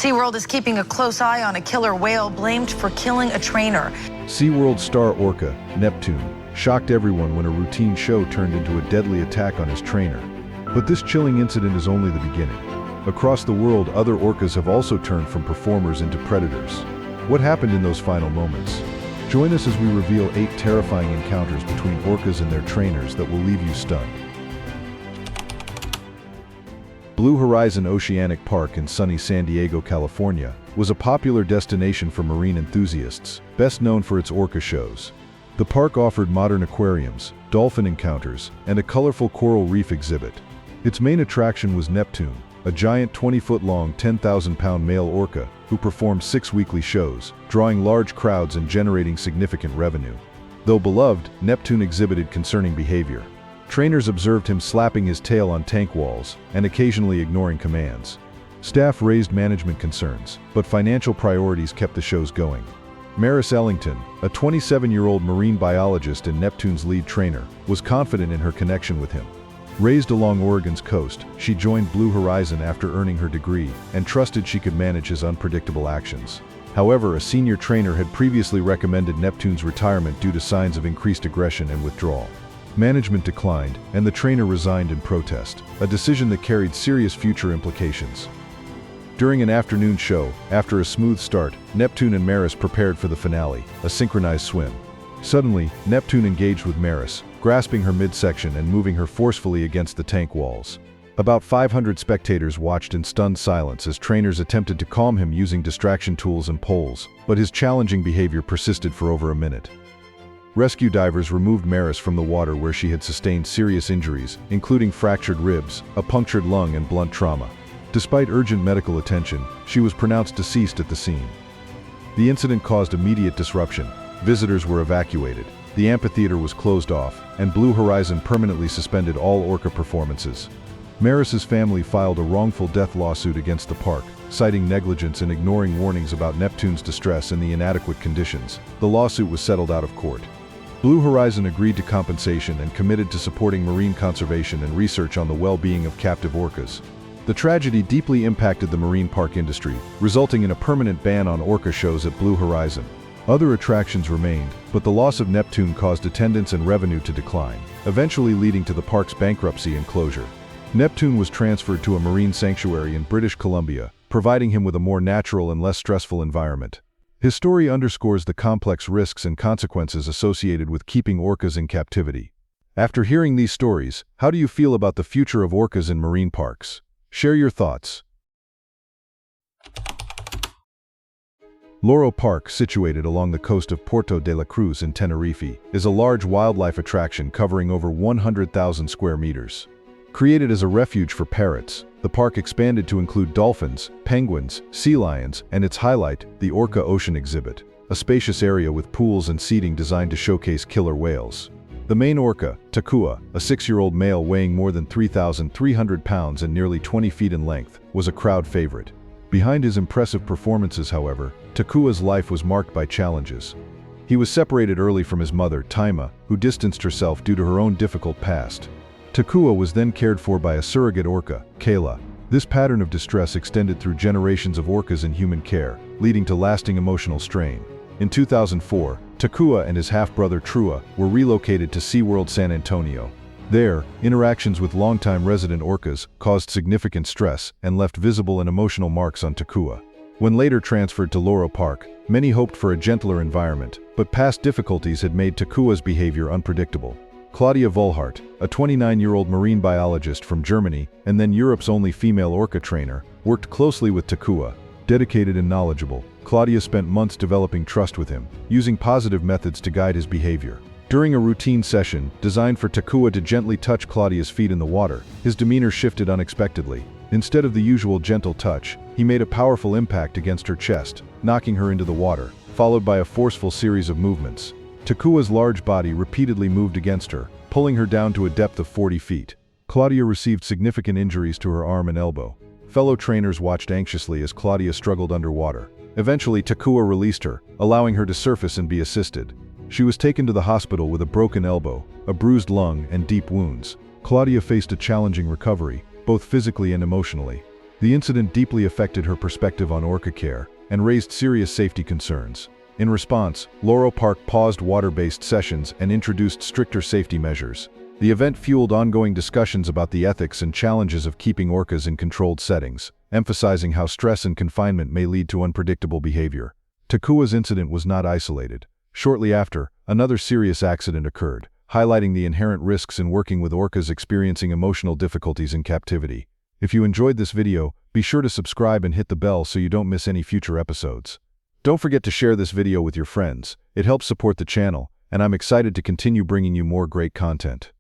SeaWorld is keeping a close eye on a killer whale blamed for killing a trainer. SeaWorld star Orca, Neptune, shocked everyone when a routine show turned into a deadly attack on his trainer. But this chilling incident is only the beginning. Across the world, other orcas have also turned from performers into predators. What happened in those final moments? Join us as we reveal 8 terrifying encounters between orcas and their trainers that will leave you stunned. Blue Horizon Oceanic Park in sunny San Diego, California, was a popular destination for marine enthusiasts, best known for its orca shows. The park offered modern aquariums, dolphin encounters, and a colorful coral reef exhibit. Its main attraction was Neptune, a giant 20-foot-long, 10,000-pound male orca who performed 6 weekly shows, drawing large crowds and generating significant revenue. Though beloved, Neptune exhibited concerning behavior. Trainers observed him slapping his tail on tank walls and occasionally ignoring commands. Staff raised management concerns, but financial priorities kept the shows going. Ellington, a 27-year-old marine biologist and Neptune's lead trainer, was confident in her connection with him. Raised along Oregon's coast, she joined Blue Horizon after earning her degree and trusted she could manage his unpredictable actions. However, a senior trainer had previously recommended Neptune's retirement due to signs of increased aggression and withdrawal. Management declined, and the trainer resigned in protest, a decision that carried serious future implications. During an afternoon show, after a smooth start, Neptune and Maris prepared for the finale, a synchronized swim. Suddenly, Neptune engaged with Maris, grasping her midsection and moving her forcefully against the tank walls. About 500 spectators watched in stunned silence as trainers attempted to calm him using distraction tools and poles, but his challenging behavior persisted for over a minute. Rescue divers removed Maris from the water where she had sustained serious injuries, including fractured ribs, a punctured lung, and blunt trauma. Despite urgent medical attention, she was pronounced deceased at the scene. The incident caused immediate disruption. Visitors were evacuated. The amphitheater was closed off, and Blue Horizon permanently suspended all orca performances. Maris's family filed a wrongful death lawsuit against the park, citing negligence and ignoring warnings about Neptune's distress and the inadequate conditions. The lawsuit was settled out of court. Blue Horizon agreed to compensation and committed to supporting marine conservation and research on the well-being of captive orcas. The tragedy deeply impacted the marine park industry, resulting in a permanent ban on orca shows at Blue Horizon. Other attractions remained, but the loss of Neptune caused attendance and revenue to decline, eventually leading to the park's bankruptcy and closure. Neptune was transferred to a marine sanctuary in British Columbia, providing him with a more natural and less stressful environment. His story underscores the complex risks and consequences associated with keeping orcas in captivity. After hearing these stories, how do you feel about the future of orcas in marine parks? Share your thoughts. Loro Park, situated along the coast of Puerto de la Cruz in Tenerife, is a large wildlife attraction covering over 100,000 square meters. Created as a refuge for parrots, the park expanded to include dolphins, penguins, sea lions, and its highlight, the Orca Ocean Exhibit, a spacious area with pools and seating designed to showcase killer whales. The main orca, Takuya, a 6-year-old male weighing more than 3,300 pounds and nearly 20 feet in length, was a crowd favorite. Behind his impressive performances, however, Takuya's life was marked by challenges. He was separated early from his mother, Taima, who distanced herself due to her own difficult past. Takuya was then cared for by a surrogate orca, Kayla. This pattern of distress extended through generations of orcas in human care, leading to lasting emotional strain. In 2004, Takuya and his half-brother Trua were relocated to SeaWorld San Antonio. There, interactions with longtime resident orcas caused significant stress and left visible and emotional marks on Takuya. When later transferred to Loro Park, many hoped for a gentler environment, but past difficulties had made Takuya's behavior unpredictable. Claudia Volhardt, a 29-year-old marine biologist from Germany and then Europe's only female orca trainer, worked closely with Takuya. Dedicated and knowledgeable, Claudia spent months developing trust with him, using positive methods to guide his behavior. During a routine session, designed for Takuya to gently touch Claudia's feet in the water, his demeanor shifted unexpectedly. Instead of the usual gentle touch, he made a powerful impact against her chest, knocking her into the water, followed by a forceful series of movements. Takuya's large body repeatedly moved against her, pulling her down to a depth of 40 feet. Claudia received significant injuries to her arm and elbow. Fellow trainers watched anxiously as Claudia struggled underwater. Eventually, Takuya released her, allowing her to surface and be assisted. She was taken to the hospital with a broken elbow, a bruised lung, and deep wounds. Claudia faced a challenging recovery, both physically and emotionally. The incident deeply affected her perspective on orca care and raised serious safety concerns. In response, Loro Park paused water-based sessions and introduced stricter safety measures. The event fueled ongoing discussions about the ethics and challenges of keeping orcas in controlled settings, emphasizing how stress and confinement may lead to unpredictable behavior. Takuya's incident was not isolated. Shortly after, another serious accident occurred, highlighting the inherent risks in working with orcas experiencing emotional difficulties in captivity. If you enjoyed this video, be sure to subscribe and hit the bell so you don't miss any future episodes. Don't forget to share this video with your friends. It helps support the channel, and I'm excited to continue bringing you more great content.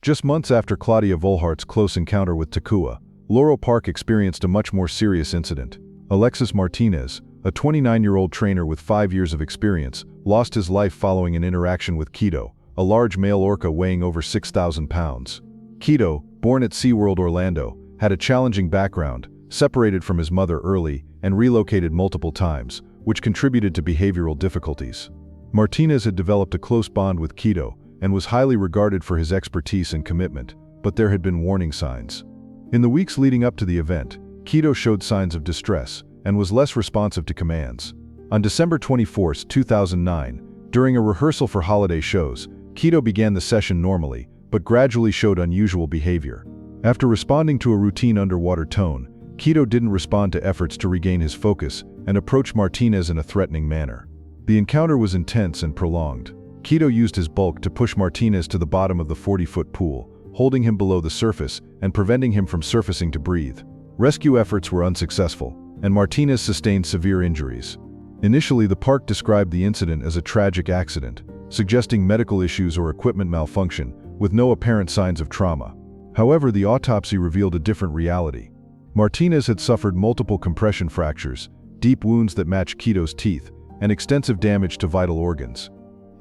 Just months after Claudia Volhardt's close encounter with Takuya, Loro Park experienced a much more serious incident. Alexis Martinez, a 29-year-old trainer with 5 years of experience, lost his life following an interaction with Keto, a large male orca weighing over 6,000 pounds. Keto, born at SeaWorld Orlando, had a challenging background, separated from his mother early, and relocated multiple times, which contributed to behavioral difficulties. Martinez had developed a close bond with Keto and was highly regarded for his expertise and commitment, but there had been warning signs. In the weeks leading up to the event, Keto showed signs of distress and was less responsive to commands. On December 24, 2009, during a rehearsal for holiday shows, Keto began the session normally, but gradually showed unusual behavior. After responding to a routine underwater tone, Keto didn't respond to efforts to regain his focus and approached Martinez in a threatening manner. The encounter was intense and prolonged. Keto used his bulk to push Martinez to the bottom of the 40-foot pool, holding him below the surface and preventing him from surfacing to breathe. Rescue efforts were unsuccessful, and Martinez sustained severe injuries. Initially, the park described the incident as a tragic accident, suggesting medical issues or equipment malfunction, with no apparent signs of trauma. However, the autopsy revealed a different reality. Martinez had suffered multiple compression fractures, deep wounds that matched Keto's teeth, and extensive damage to vital organs.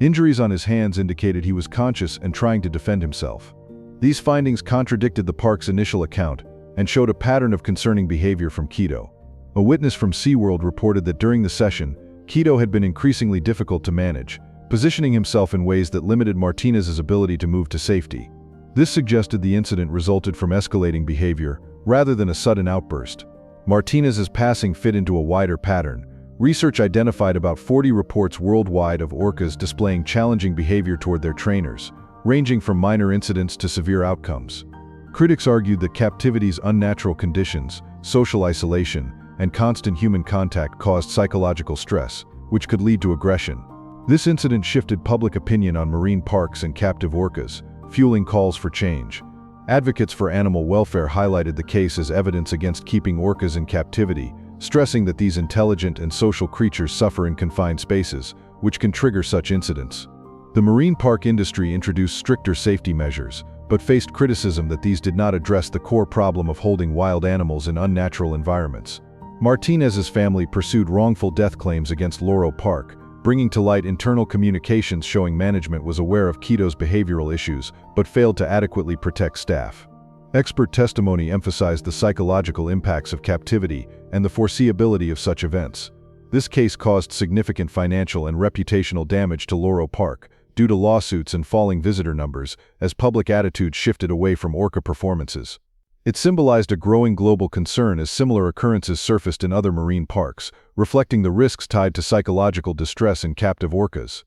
Injuries on his hands indicated he was conscious and trying to defend himself. These findings contradicted the park's initial account and showed a pattern of concerning behavior from Keto. A witness from SeaWorld reported that during the session, Keto had been increasingly difficult to manage, positioning himself in ways that limited Martinez's ability to move to safety. This suggested the incident resulted from escalating behavior rather than a sudden outburst. Martinez's passing fit into a wider pattern. Research identified about 40 reports worldwide of orcas displaying challenging behavior toward their trainers, ranging from minor incidents to severe outcomes. Critics argued that captivity's unnatural conditions, social isolation, and constant human contact caused psychological stress, which could lead to aggression. This incident shifted public opinion on marine parks and captive orcas, fueling calls for change. Advocates for animal welfare highlighted the case as evidence against keeping orcas in captivity, stressing that these intelligent and social creatures suffer in confined spaces, which can trigger such incidents. The marine park industry introduced stricter safety measures, but faced criticism that these did not address the core problem of holding wild animals in unnatural environments. Martinez's family pursued wrongful death claims against Loro Park, bringing to light internal communications showing management was aware of Keto's behavioral issues but failed to adequately protect staff. Expert testimony emphasized the psychological impacts of captivity and the foreseeability of such events. This case caused significant financial and reputational damage to Loro Park due to lawsuits and falling visitor numbers as public attitudes shifted away from orca performances. It symbolized a growing global concern as similar occurrences surfaced in other marine parks, reflecting the risks tied to psychological distress in captive orcas.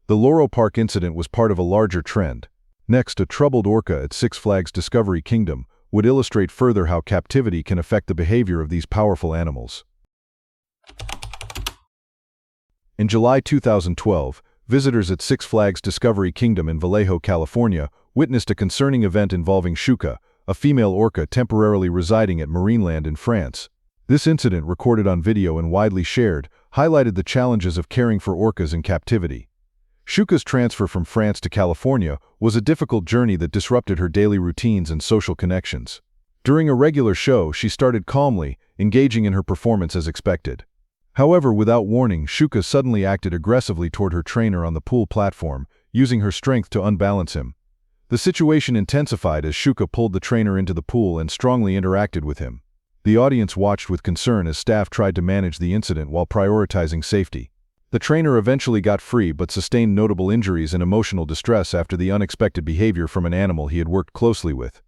The Loro Park incident was part of a larger trend. Next, a troubled orca at Six Flags Discovery Kingdom would illustrate further how captivity can affect the behavior of these powerful animals. In July 2012, visitors at Six Flags Discovery Kingdom in Vallejo, California, witnessed a concerning event involving Shuka, a female orca temporarily residing at Marineland in France. This incident, recorded on video and widely shared, highlighted the challenges of caring for orcas in captivity. Shuka's transfer from France to California was a difficult journey that disrupted her daily routines and social connections. During a regular show, she started calmly, engaging in her performance as expected. However, without warning, Shuka suddenly acted aggressively toward her trainer on the pool platform, using her strength to unbalance him. The situation intensified as Shuka pulled the trainer into the pool and strongly interacted with him. The audience watched with concern as staff tried to manage the incident while prioritizing safety. The trainer eventually got free but sustained notable injuries and emotional distress after the unexpected behavior from an animal he had worked closely with.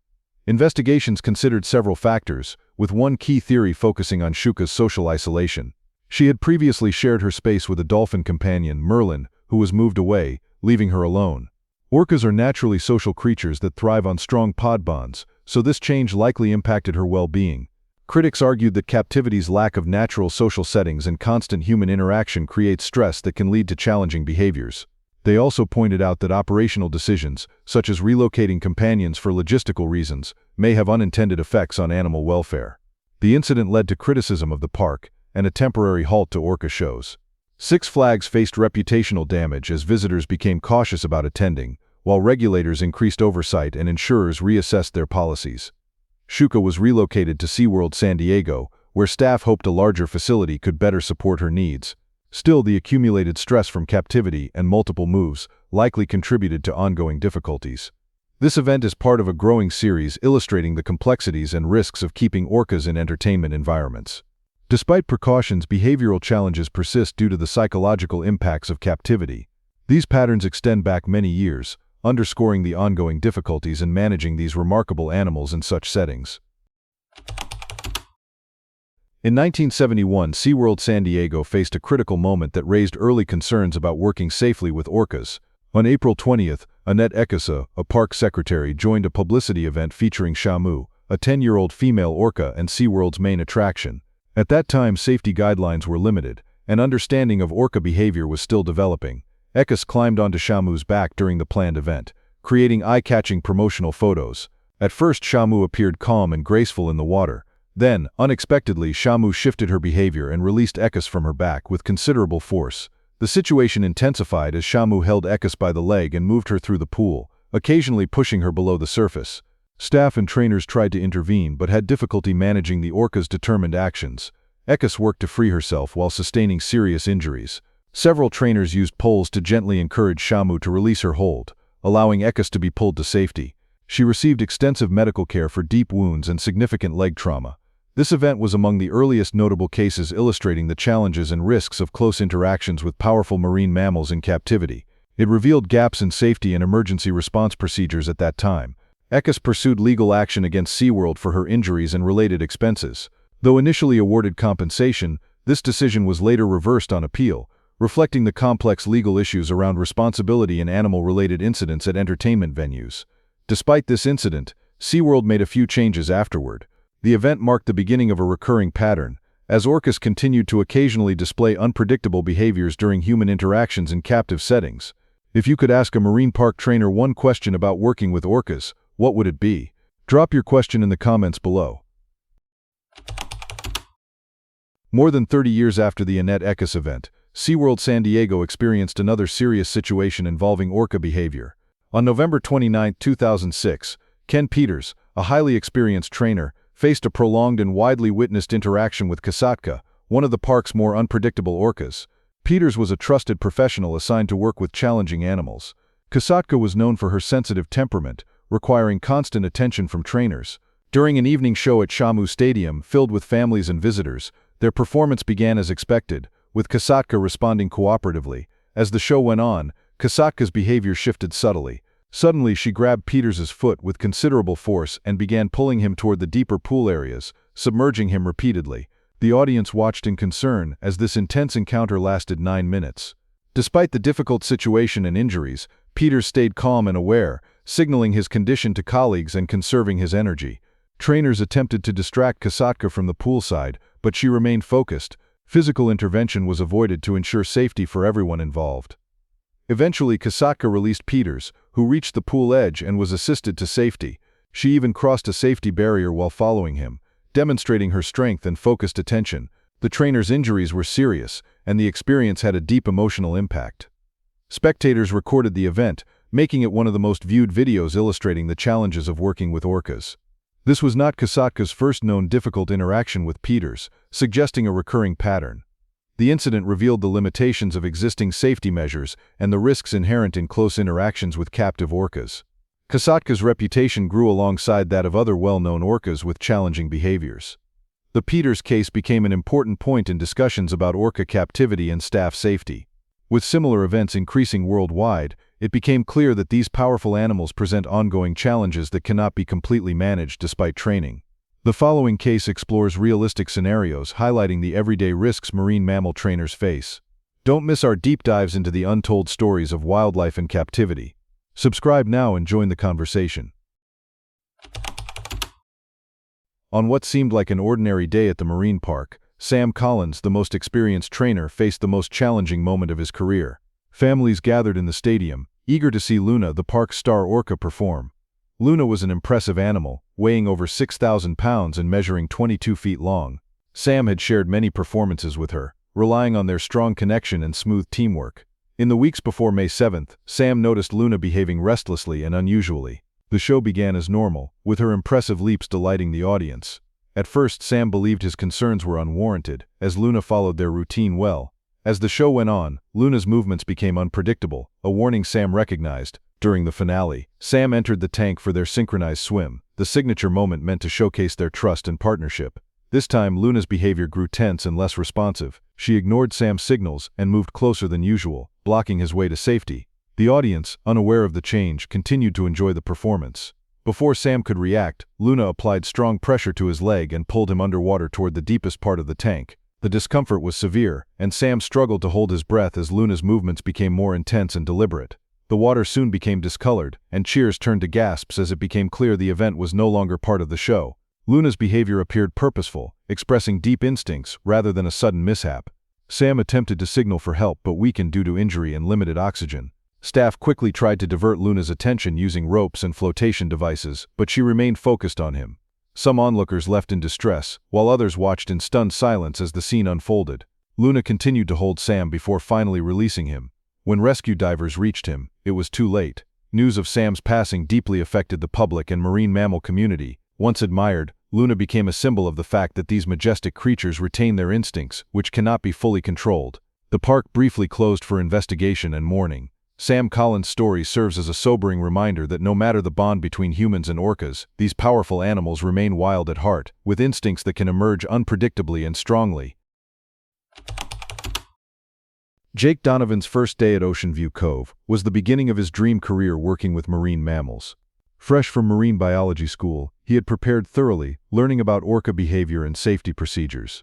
Investigations considered several factors, with one key theory focusing on Shuka's social isolation. She had previously shared her space with a dolphin companion, Merlin, who was moved away, leaving her alone. Orcas are naturally social creatures that thrive on strong pod bonds, so this change likely impacted her well-being. Critics argued that captivity's lack of natural social settings and constant human interaction creates stress that can lead to challenging behaviors. They also pointed out that operational decisions, such as relocating companions for logistical reasons, may have unintended effects on animal welfare. The incident led to criticism of the park and a temporary halt to orca shows. Six Flags faced reputational damage as visitors became cautious about attending, while regulators increased oversight and insurers reassessed their policies. Shuka was relocated to SeaWorld San Diego, where staff hoped a larger facility could better support her needs. Still, the accumulated stress from captivity and multiple moves likely contributed to ongoing difficulties. This event is part of a growing series illustrating the complexities and risks of keeping orcas in entertainment environments. Despite precautions, behavioral challenges persist due to the psychological impacts of captivity. These patterns extend back many years, underscoring the ongoing difficulties in managing these remarkable animals in such settings. In 1971, SeaWorld San Diego faced a critical moment that raised early concerns about working safely with orcas. On April 20th, Annette, Echis, a park secretary, joined a publicity event featuring Shamu, a 10-year-old female orca and SeaWorld's main attraction. At that time, safety guidelines were limited, and understanding of orca behavior was still developing. Echis climbed onto Shamu's back during the planned event, creating eye-catching promotional photos. At first, Shamu appeared calm and graceful in the water. Then, unexpectedly, Shamu shifted her behavior and released Echis from her back with considerable force. The situation intensified as Shamu held Echis by the leg and moved her through the pool, occasionally pushing her below the surface. Staff and trainers tried to intervene but had difficulty managing the orca's determined actions. Echis worked to free herself while sustaining serious injuries. Several trainers used poles to gently encourage Shamu to release her hold, allowing Echis to be pulled to safety. She received extensive medical care for deep wounds and significant leg trauma. This event was among the earliest notable cases illustrating the challenges and risks of close interactions with powerful marine mammals in captivity. It revealed gaps in safety and emergency response procedures at that time. Echis pursued legal action against SeaWorld for her injuries and related expenses. Though initially awarded compensation, this decision was later reversed on appeal, reflecting the complex legal issues around responsibility in animal-related incidents at entertainment venues. Despite this incident, SeaWorld made a few changes afterward. The event marked the beginning of a recurring pattern, as orcas continued to occasionally display unpredictable behaviors during human interactions in captive settings. If you could ask a marine park trainer one question about working with orcas, what would it be? Drop your question in the comments below. More than 30 years after the Annette Echis event, SeaWorld San Diego experienced another serious situation involving orca behavior. On November 29, 2006, Ken Peters, a highly experienced trainer, faced a prolonged and widely witnessed interaction with Kasatka, one of the park's more unpredictable orcas. Peters was a trusted professional assigned to work with challenging animals. Kasatka was known for her sensitive temperament, requiring constant attention from trainers. During an evening show at Shamu Stadium filled with families and visitors, their performance began as expected, with Kasatka responding cooperatively. As the show went on, Kasatka's behavior shifted subtly. Suddenly, she grabbed Peters's foot with considerable force and began pulling him toward the deeper pool areas, submerging him repeatedly. The audience watched in concern as this intense encounter lasted 9 minutes. Despite the difficult situation and injuries, Peters stayed calm and aware, signaling his condition to colleagues and conserving his energy. Trainers attempted to distract Kasatka from the poolside, but she remained focused. Physical intervention was avoided to ensure safety for everyone involved. Eventually, Kasatka released Peters, who reached the pool edge and was assisted to safety. She even crossed a safety barrier while following him, demonstrating her strength and focused attention. The trainer's injuries were serious, and the experience had a deep emotional impact. Spectators recorded the event, making it one of the most viewed videos illustrating the challenges of working with orcas. This was not Kasatka's first known difficult interaction with Peters, suggesting a recurring pattern. The incident revealed the limitations of existing safety measures and the risks inherent in close interactions with captive orcas. Kasatka's reputation grew alongside that of other well-known orcas with challenging behaviors. The Peters case became an important point in discussions about orca captivity and staff safety. With similar events increasing worldwide, it became clear that these powerful animals present ongoing challenges that cannot be completely managed despite training. The following case explores realistic scenarios highlighting the everyday risks marine mammal trainers face. Don't miss our deep dives into the untold stories of wildlife in captivity. Subscribe now and join the conversation. On what seemed like an ordinary day at the marine park, Sam Collins, the most experienced trainer, faced the most challenging moment of his career. Families gathered in the stadium, eager to see Luna, the park's star orca, perform. Luna was an impressive animal, weighing over 6,000 pounds and measuring 22 feet long. Sam had shared many performances with her, relying on their strong connection and smooth teamwork. In the weeks before May 7th, Sam noticed Luna behaving restlessly and unusually. The show began as normal, with her impressive leaps delighting the audience. At first, Sam believed his concerns were unwarranted, as Luna followed their routine well. As the show went on, Luna's movements became unpredictable, a warning Sam recognized. During the finale, Sam entered the tank for their synchronized swim, the signature moment meant to showcase their trust and partnership. This time, Luna's behavior grew tense and less responsive. She ignored Sam's signals and moved closer than usual, blocking his way to safety. The audience, unaware of the change, continued to enjoy the performance. Before Sam could react, Luna applied strong pressure to his leg and pulled him underwater toward the deepest part of the tank. The discomfort was severe, and Sam struggled to hold his breath as Luna's movements became more intense and deliberate. The water soon became discolored, and cheers turned to gasps as it became clear the event was no longer part of the show. Luna's behavior appeared purposeful, expressing deep instincts rather than a sudden mishap. Sam attempted to signal for help but weakened due to injury and limited oxygen. Staff quickly tried to divert Luna's attention using ropes and flotation devices, but she remained focused on him. Some onlookers left in distress, while others watched in stunned silence as the scene unfolded. Luna continued to hold Sam before finally releasing him. When rescue divers reached him, it was too late. News of Sam's passing deeply affected the public and marine mammal community. Once admired, Luna became a symbol of the fact that these majestic creatures retain their instincts, which cannot be fully controlled. The park briefly closed for investigation and mourning. Sam Collins' story serves as a sobering reminder that no matter the bond between humans and orcas, these powerful animals remain wild at heart, with instincts that can emerge unpredictably and strongly. Jake Donovan's first day at Ocean View Cove was the beginning of his dream career working with marine mammals. Fresh from marine biology school, he had prepared thoroughly, learning about orca behavior and safety procedures.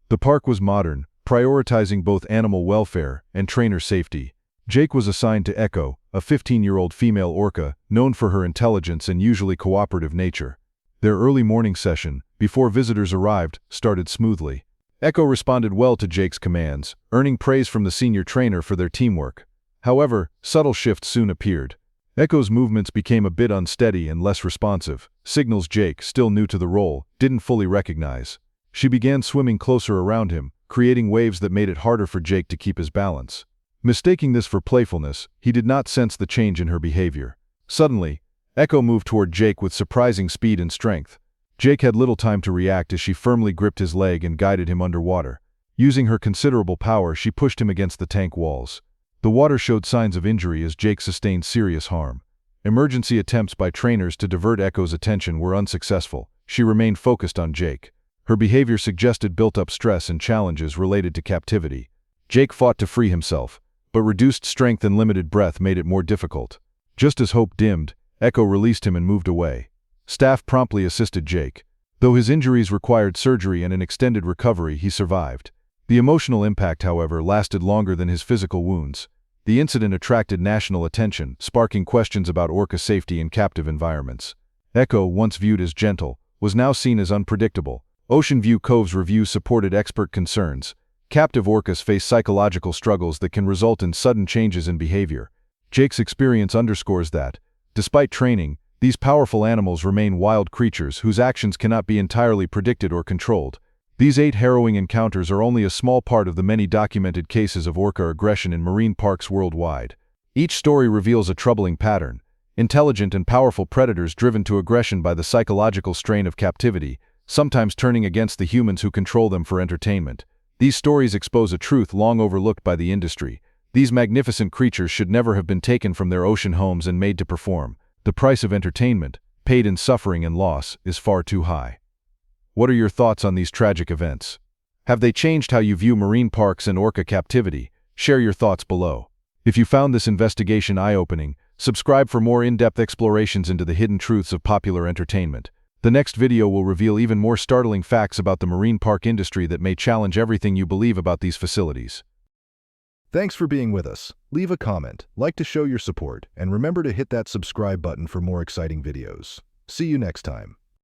The park was modern, prioritizing both animal welfare and trainer safety. Jake was assigned to Echo, a 15-year-old female orca, known for her intelligence and usually cooperative nature. Their early morning session, before visitors arrived, started smoothly. Echo responded well to Jake's commands, earning praise from the senior trainer for their teamwork. However, subtle shifts soon appeared. Echo's movements became a bit unsteady and less responsive, signals Jake, still new to the role, didn't fully recognize. She began swimming closer around him, creating waves that made it harder for Jake to keep his balance. Mistaking this for playfulness, he did not sense the change in her behavior. Suddenly, Echo moved toward Jake with surprising speed and strength. Jake had little time to react as she firmly gripped his leg and guided him underwater. Using her considerable power, she pushed him against the tank walls. The water showed signs of injury as Jake sustained serious harm. Emergency attempts by trainers to divert Echo's attention were unsuccessful. She remained focused on Jake. Her behavior suggested built-up stress and challenges related to captivity. Jake fought to free himself, but reduced strength and limited breath made it more difficult. Just as hope dimmed, Echo released him and moved away. Staff promptly assisted Jake. Though his injuries required surgery and an extended recovery, he survived. The emotional impact, however, lasted longer than his physical wounds. The incident attracted national attention, sparking questions about orca safety in captive environments. Echo, once viewed as gentle, was now seen as unpredictable. Ocean View Cove's review supported expert concerns. Captive orcas face psychological struggles that can result in sudden changes in behavior. Jake's experience underscores that, despite training, these powerful animals remain wild creatures whose actions cannot be entirely predicted or controlled. These 8 harrowing encounters are only a small part of the many documented cases of orca aggression in marine parks worldwide. Each story reveals a troubling pattern: intelligent and powerful predators driven to aggression by the psychological strain of captivity, sometimes turning against the humans who control them for entertainment. These stories expose a truth long overlooked by the industry. These magnificent creatures should never have been taken from their ocean homes and made to perform. The price of entertainment, paid in suffering and loss, is far too high. What are your thoughts on these tragic events? Have they changed how you view marine parks and orca captivity? Share your thoughts below. If you found this investigation eye-opening, subscribe for more in-depth explorations into the hidden truths of popular entertainment. The next video will reveal even more startling facts about the marine park industry that may challenge everything you believe about these facilities. Thanks for being with us. Leave a comment, like to show your support, and remember to hit that subscribe button for more exciting videos. See you next time.